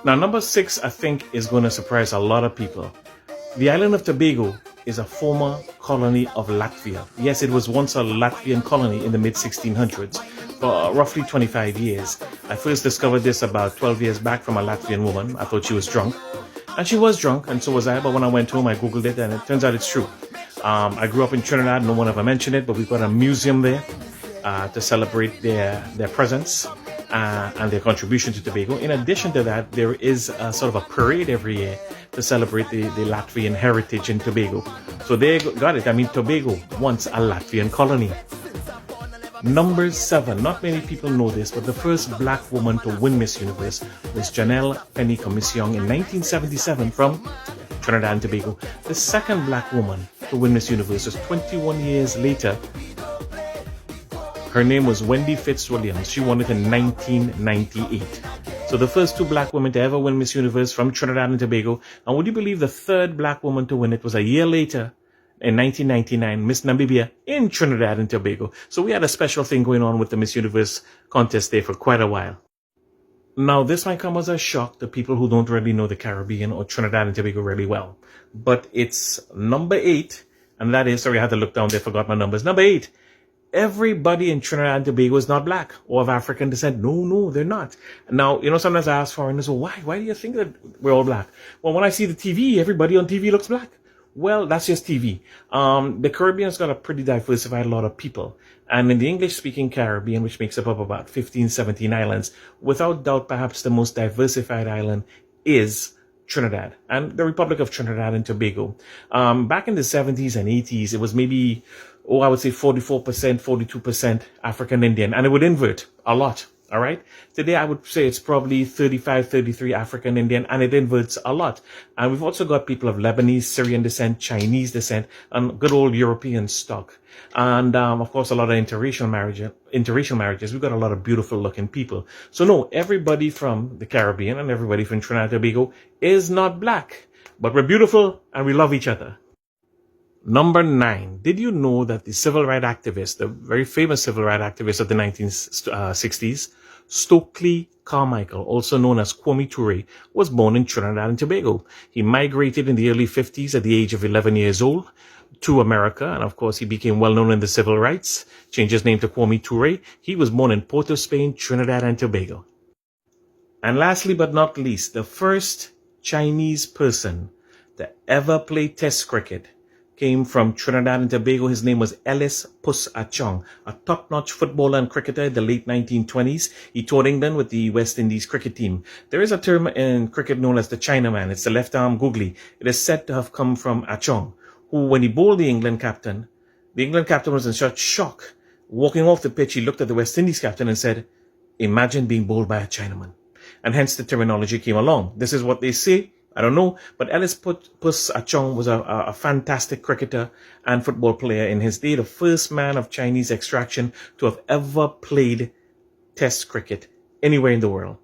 Now, number 6, I think, is going to surprise a lot of people. The island of Tobago is a former colony of Latvia. Yes, it was once a Latvian colony in the mid-1600s for roughly 25 years. I first discovered this about 12 years back from a Latvian woman. I thought she was drunk. And she was drunk, and so was I. But when I went home, I Googled it, and it turns out it's true. I grew up in Trinidad. No one ever mentioned it, but we've got a museum there to celebrate their presence and their contribution to Tobago. In addition to that, there is a sort of a parade every year to celebrate the Latvian heritage in Tobago. So they got it. I mean, Tobago, once a Latvian colony. Number 7, not many people know this, but the first black woman to win Miss Universe was Janelle Penny Commission in 1977 from Trinidad and Tobago. The second black woman to win Miss Universe was 21 years later. Her name was Wendy Fitzwilliams. She won it in 1998. So the first 2 black women to ever win Miss Universe from Trinidad and Tobago. And would you believe the third black woman to win it was a year later, in 1999, Miss Namibia in Trinidad and Tobago. So we had a special thing going on with the Miss Universe contest there for quite a while. Now, this might come as a shock to people who don't really know the Caribbean or Trinidad and Tobago really well. But it's number 8, and that is, sorry, I had to look down there, forgot my numbers. Number 8, everybody in Trinidad and Tobago is not black or of African descent. No, they're not. Now, sometimes I ask foreigners, well, why? Why do you think that we're all black? Well, when I see the TV, everybody on TV looks black. Well, that's just TV. The Caribbean's got a pretty diversified lot of people. And in the English-speaking Caribbean, which makes up of about 15, 17 islands, without doubt, perhaps the most diversified island is Trinidad and the Republic of Trinidad and Tobago. Back in the 70s and 80s, it was maybe, I would say 44%, 42% African Indian, and it would invert a lot. All right. Today, I would say it's probably 35, 33 African Indian, and it inverts a lot. And we've also got people of Lebanese, Syrian descent, Chinese descent, and good old European stock. And, of course, a lot of interracial marriages. We've got a lot of beautiful looking people. So no, everybody from the Caribbean and everybody from Trinidad and Tobago is not black, but we're beautiful and we love each other. Number 9, did you know that the civil rights activist, the very famous civil rights activist of the 1960s, Stokely Carmichael, also known as Kwame Ture, was born in Trinidad and Tobago. He migrated in the early 50s at the age of 11 years old to America, and of course he became well known in the civil rights, changed his name to Kwame Ture. He was born in Port of Spain, Trinidad and Tobago. And lastly but not least, the first Chinese person to ever play Test cricket came from Trinidad and Tobago. His name was Ellis Puss Achong, a top-notch footballer and cricketer in the late 1920s. He toured England with the West Indies cricket team. There is a term in cricket known as the Chinaman. It's the left-arm googly. It is said to have come from Achong, who, when he bowled the England captain was in such shock. Walking off the pitch, he looked at the West Indies captain and said, "Imagine being bowled by a Chinaman." And hence the terminology came along. This is what they say. I don't know, but Ellis Puss Achong was a fantastic cricketer and football player in his day, the first man of Chinese extraction to have ever played Test cricket anywhere in the world.